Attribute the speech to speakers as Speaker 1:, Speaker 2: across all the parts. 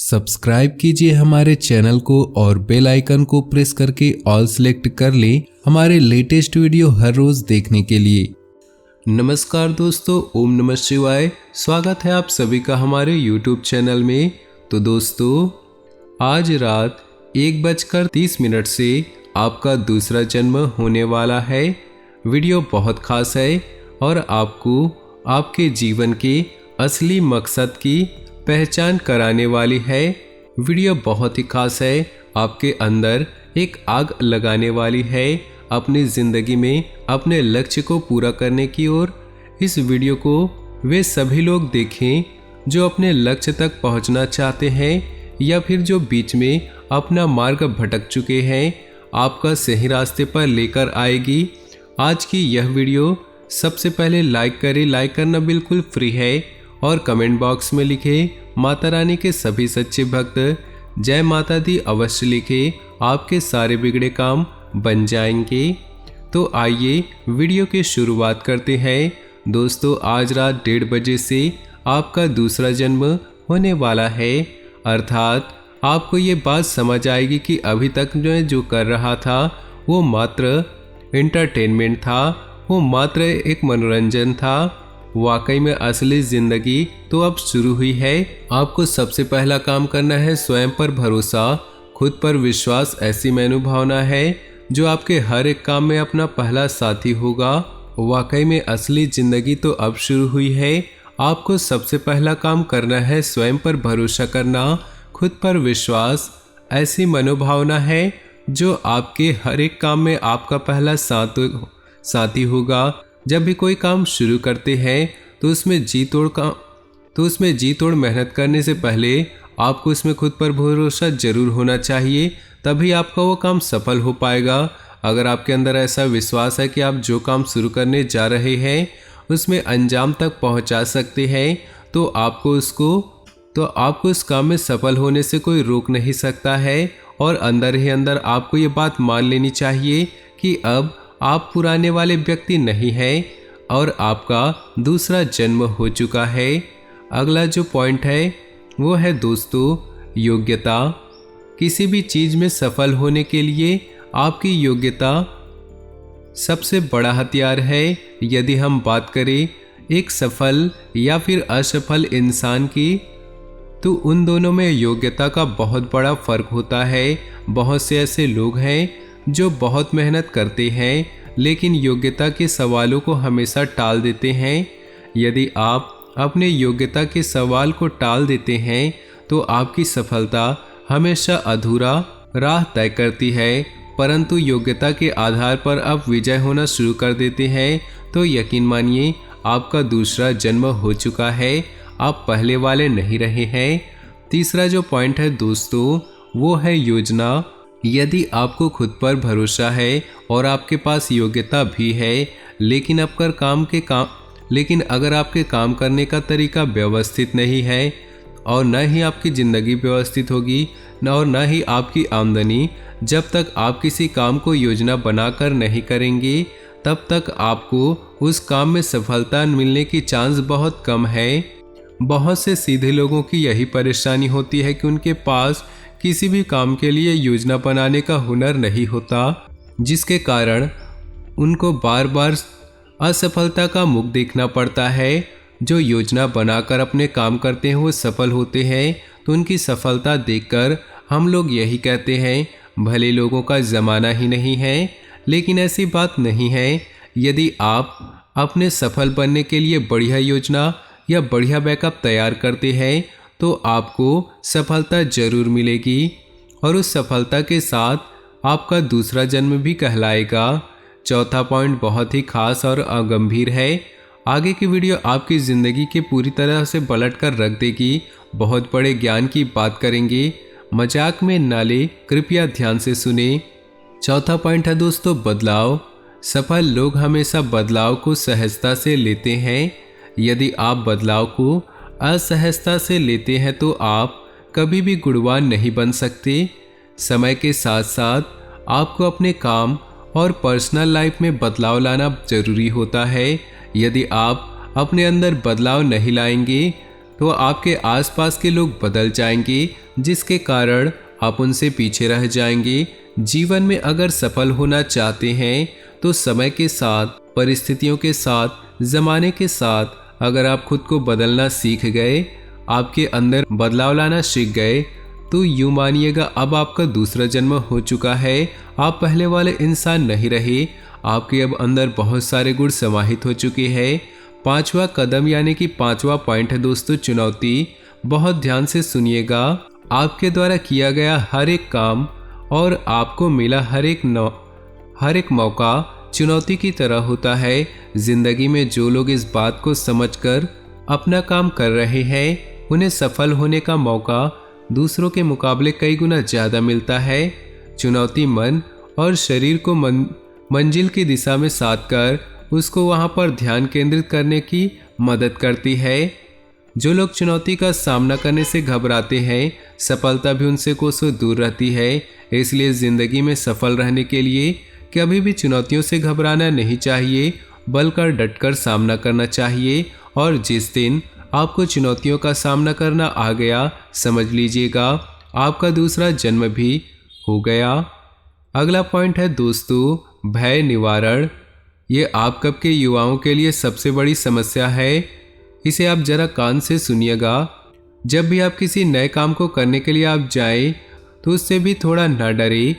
Speaker 1: Subscribe कीजिए हमारे channel को और बेल आइकन को प्रेस करके ऑल सेलेक्ट कर लें हमारे लेटेस्ट वीडियो हर रोज देखने के लिए। नमस्कार दोस्तों, ओम नमः शिवाय। स्वागत है आप सभी का हमारे यूट्यूब चैनल में। तो दोस्तों, आज रात 1:30 से आपका दूसरा जन्म होने वाला है। वीडियो बहुत खास है और आपको आपके जीवन के असली मकसद की पहचान कराने वाली है। वीडियो बहुत ही खास है, आपके अंदर एक आग लगाने वाली है अपनी ज़िंदगी में अपने लक्ष्य को पूरा करने की ओर। इस वीडियो को वे सभी लोग देखें जो अपने लक्ष्य तक पहुंचना चाहते हैं या फिर जो बीच में अपना मार्ग भटक चुके हैं, आपका सही रास्ते पर लेकर आएगी। आज की यह वीडियो सबसे पहले लाइक करें। लाइक करना बिल्कुल फ्री है और कमेंट बॉक्स में लिखे माता रानी के सभी सच्चे भक्त जय माता दी अवश्य लिखे, आपके सारे बिगड़े काम बन जाएंगे। तो आइए वीडियो की शुरुआत करते हैं। दोस्तों, आज रात 1:30 बजे से आपका दूसरा जन्म होने वाला है। अर्थात आपको ये बात समझ आएगी कि अभी तक मैं जो कर रहा था वो मात्र एंटरटेनमेंट था, वो मात्र एक मनोरंजन था। वाकई में असली जिंदगी तो अब शुरू हुई है। आपको सबसे पहला काम करना है स्वयं पर भरोसा, खुद पर विश्वास। ऐसी मनोभावना है जो आपके हर एक काम में अपना पहला साथी होगा। वाकई में असली जिंदगी तो अब शुरू हुई है। आपको सबसे पहला काम करना है स्वयं पर भरोसा करना, खुद पर विश्वास। ऐसी मनोभावना है जो आपके हर एक काम में आपका पहला साथी होगा। जब भी कोई काम शुरू करते हैं तो उसमें जी तोड़ मेहनत करने से पहले आपको इसमें खुद पर भरोसा जरूर होना चाहिए, तभी आपका वो काम सफल हो पाएगा। अगर आपके अंदर ऐसा विश्वास है कि आप जो काम शुरू करने जा रहे हैं उसमें अंजाम तक पहुंचा सकते हैं, तो आपको उस काम में सफल होने से कोई रोक नहीं सकता है। और अंदर ही अंदर आपको ये बात मान लेनी चाहिए कि अब आप पुराने वाले व्यक्ति नहीं हैं और आपका दूसरा जन्म हो चुका है। अगला जो पॉइंट है वो है दोस्तों योग्यता। किसी भी चीज़ में सफल होने के लिए आपकी योग्यता सबसे बड़ा हथियार है। यदि हम बात करें एक सफल या फिर असफल इंसान की, तो उन दोनों में योग्यता का बहुत बड़ा फर्क होता है। बहुत से ऐसे लोग हैं जो बहुत मेहनत करते हैं लेकिन योग्यता के सवालों को हमेशा टाल देते हैं। यदि आप अपने योग्यता के सवाल को टाल देते हैं तो आपकी सफलता हमेशा अधूरा राह तय करती है। परंतु योग्यता के आधार पर आप विजय होना शुरू कर देते हैं तो यकीन मानिए आपका दूसरा जन्म हो चुका है, आप पहले वाले नहीं रहे हैं। तीसरा जो पॉइंट है दोस्तों वो है योजना। यदि आपको खुद पर भरोसा है और आपके पास योग्यता भी है लेकिन अगर आपके काम करने का तरीका व्यवस्थित नहीं है और न ही आपकी ज़िंदगी व्यवस्थित होगी और न ही आपकी आमदनी, जब तक आप किसी काम को योजना बनाकर नहीं करेंगे तब तक आपको उस काम में सफलता मिलने की चांस बहुत कम है। बहुत से सीधे लोगों की यही परेशानी होती है कि उनके पास किसी भी काम के लिए योजना बनाने का हुनर नहीं होता, जिसके कारण उनको बार बार असफलता का मुख देखना पड़ता है। जो योजना बनाकर अपने काम करते हैं वो सफल होते हैं, तो उनकी सफलता देखकर हम लोग यही कहते हैं भले लोगों का ज़माना ही नहीं है। लेकिन ऐसी बात नहीं है। यदि आप अपने सफल बनने के लिए बढ़िया योजना या बढ़िया बैकअप तैयार करते हैं तो आपको सफलता जरूर मिलेगी और उस सफलता के साथ आपका दूसरा जन्म भी कहलाएगा। चौथा पॉइंट बहुत ही खास और गंभीर है। आगे की वीडियो आपकी ज़िंदगी के पूरी तरह से पलट कर रख देगी। बहुत बड़े ज्ञान की बात करेंगे, मजाक में ना ले, कृपया ध्यान से सुने। चौथा पॉइंट है दोस्तों बदलाव। सफल लोग हमेशा बदलाव को सहजता से लेते हैं। यदि आप बदलाव को असहजता से लेते हैं तो आप कभी भी गुणवान नहीं बन सकते। समय के साथ साथ आपको अपने काम और पर्सनल लाइफ में बदलाव लाना जरूरी होता है। यदि आप अपने अंदर बदलाव नहीं लाएंगे तो आपके आसपास के लोग बदल जाएंगे, जिसके कारण आप उनसे पीछे रह जाएंगे। जीवन में अगर सफल होना चाहते हैं तो समय के साथ, परिस्थितियों के साथ, ज़माने के साथ अगर आप खुद को बदलना सीख गए, आपके अंदर बदलाव लाना सीख गए, तो यूँ मानिएगा अब आपका दूसरा जन्म हो चुका है। आप पहले वाले इंसान नहीं रहे, आपके अब अंदर बहुत सारे गुण समाहित हो चुके हैं। 5वां कदम यानी कि 5वां पॉइंट है दोस्तों, चुनौती। बहुत ध्यान से सुनिएगा। आपके द्वारा किया गया हर एक काम और आपको मिला हर एक मौका चुनौती की तरह होता है। जिंदगी में जो लोग इस बात को समझकर अपना काम कर रहे हैं, उन्हें सफल होने का मौका दूसरों के मुकाबले कई गुना ज़्यादा मिलता है। चुनौती मन और शरीर को मंजिल की दिशा में साध कर उसको वहाँ पर ध्यान केंद्रित करने की मदद करती है। जो लोग चुनौती का सामना करने से घबराते हैं, सफलता भी उनसे कोसों दूर रहती है। इसलिए ज़िंदगी में सफल रहने के लिए कभी भी चुनौतियों से घबराना नहीं चाहिए, बल्कि डटकर सामना करना चाहिए। और जिस दिन आपको चुनौतियों का सामना करना आ गया, समझ लीजिएगा आपका दूसरा जन्म भी हो गया। अगला पॉइंट है दोस्तों, भय निवारण। ये आप कब के युवाओं के लिए सबसे बड़ी समस्या है। इसे आप जरा कान से सुनिएगा। जब भी आप किसी नए काम को करने के लिए आप जाएं, तो उससे भी थोड़ा ना डरे।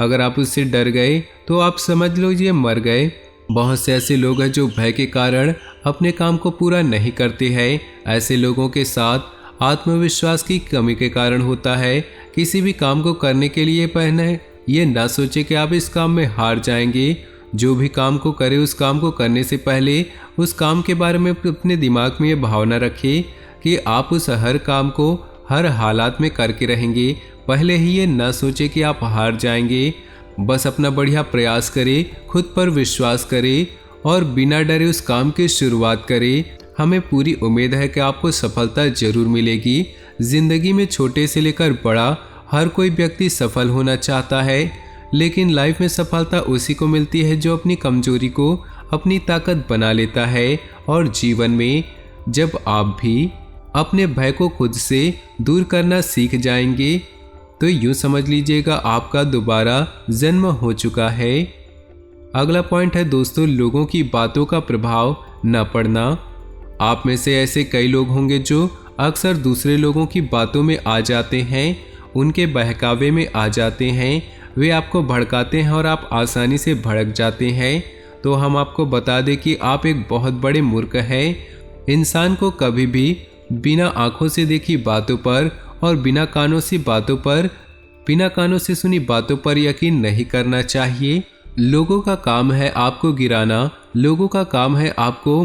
Speaker 1: अगर आप उससे डर गए तो आप समझ लीजिए मर गए। बहुत से ऐसे लोग हैं जो भय के कारण अपने काम को पूरा नहीं करते हैं। ऐसे लोगों के साथ आत्मविश्वास की कमी के कारण होता है। किसी भी काम को करने के लिए पहले ये ना सोचे कि आप इस काम में हार जाएंगे। जो भी काम को करे, उस काम को करने से पहले उस काम के बारे में अपने दिमाग में ये भावना रखें कि आप उस हर काम को हर हालात में करके रहेंगे। पहले ही ये ना सोचे कि आप हार जाएंगे। बस अपना बढ़िया प्रयास करें, खुद पर विश्वास करें और बिना डरे उस काम की शुरुआत करें। हमें पूरी उम्मीद है कि आपको सफलता जरूर मिलेगी। जिंदगी में छोटे से लेकर बड़ा हर कोई व्यक्ति सफल होना चाहता है, लेकिन लाइफ में सफलता उसी को मिलती है जो अपनी कमजोरी को अपनी ताकत बना लेता है। और जीवन में जब आप भी अपने भय को खुद से दूर करना सीख जाएंगे, तो यूँ समझ लीजिएगा आपका दोबारा जन्म हो चुका है। अगला पॉइंट है दोस्तों, लोगों की बातों का प्रभाव न पड़ना। आप में से ऐसे कई लोग होंगे जो अक्सर दूसरे लोगों की बातों में आ जाते हैं, उनके बहकावे में आ जाते हैं। वे आपको भड़काते हैं और आप आसानी से भड़क जाते हैं। तो हम आपको बता दें कि आप एक बहुत बड़े मूर्ख हैं। इंसान को कभी भी बिना आंखों से देखी बातों पर और बिना कानों से सुनी बातों पर यकीन नहीं करना चाहिए। लोगों का काम है आपको गिराना, लोगों का काम है आपको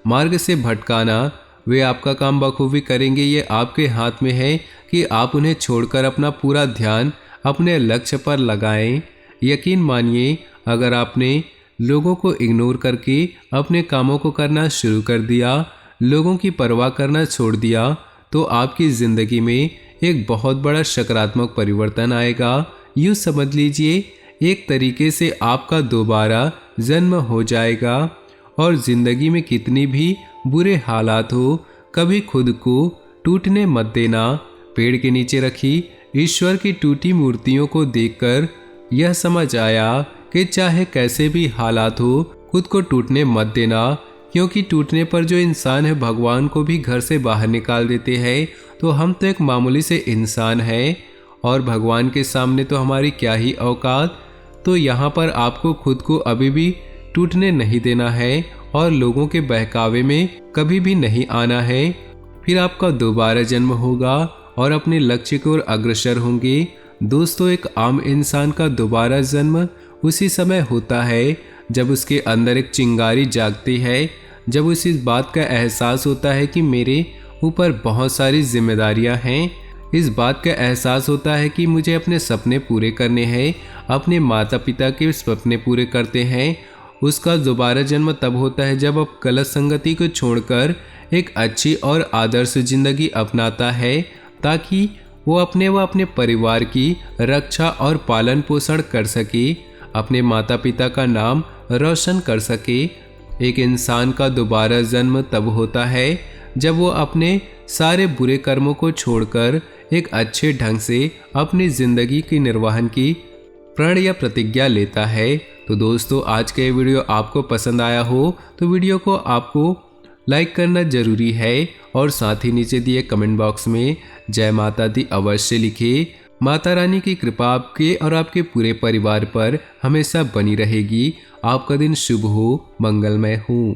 Speaker 1: मार्ग से भटकाना। वे आपका काम बखूबी करेंगे, ये आपके हाथ में है कि आप उन्हें छोड़कर अपना पूरा ध्यान अपने लक्ष्य पर लगाएं। यकीन मानिए, अगर आपने लोगों को इग्नोर करके अपने कामों को करना शुरू कर दिया, लोगों की परवाह करना छोड़ दिया, तो आपकी ज़िंदगी में एक बहुत बड़ा सकारात्मक परिवर्तन आएगा। यूँ समझ लीजिए एक तरीके से आपका दोबारा जन्म हो जाएगा। और ज़िंदगी में कितनी भी बुरे हालात हो, कभी खुद को टूटने मत देना। पेड़ के नीचे रखी ईश्वर की टूटी मूर्तियों को देखकर यह समझ आया कि चाहे कैसे भी हालात हो, खुद को टूटने मत देना, क्योंकि टूटने पर जो इंसान है भगवान को भी घर से बाहर निकाल देते हैं। तो हम तो एक मामूली से इंसान हैं और भगवान के सामने तो हमारी क्या ही औकात। तो यहाँ पर आपको खुद को अभी भी टूटने नहीं देना है और लोगों के बहकावे में कभी भी नहीं आना है। फिर आपका दोबारा जन्म होगा और अपने लक्ष्य की ओर अग्रसर होंगे। दोस्तों, एक आम इंसान का दोबारा जन्म उसी समय होता है जब उसके अंदर एक चिंगारी जागती है, जब उसे इस बात का एहसास होता है कि मेरे ऊपर बहुत सारी जिम्मेदारियां हैं। इस बात का एहसास होता है कि मुझे अपने सपने पूरे करने हैं, अपने माता पिता के सपने पूरे करते हैं। उसका दोबारा जन्म तब होता है जब अब गलत संगति को छोड़कर एक अच्छी और आदर्श जिंदगी अपनाता है, ताकि वो अपने परिवार की रक्षा और पालन पोषण कर सके, अपने माता पिता का नाम रोशन कर सके। एक इंसान का दोबारा जन्म तब होता है जब वो अपने सारे बुरे कर्मों को छोड़कर एक अच्छे ढंग से अपनी जिंदगी की निर्वहन की प्रण या प्रतिज्ञा लेता है। तो दोस्तों, आज का ये वीडियो आपको पसंद आया हो तो वीडियो को आपको लाइक करना जरूरी है और साथ ही नीचे दिए कमेंट बॉक्स में जय माता दी अवश्य लिखिए। माता रानी की कृपा आपके और आपके पूरे परिवार पर हमेशा बनी रहेगी। आपका दिन शुभ हो, मंगलमय हो।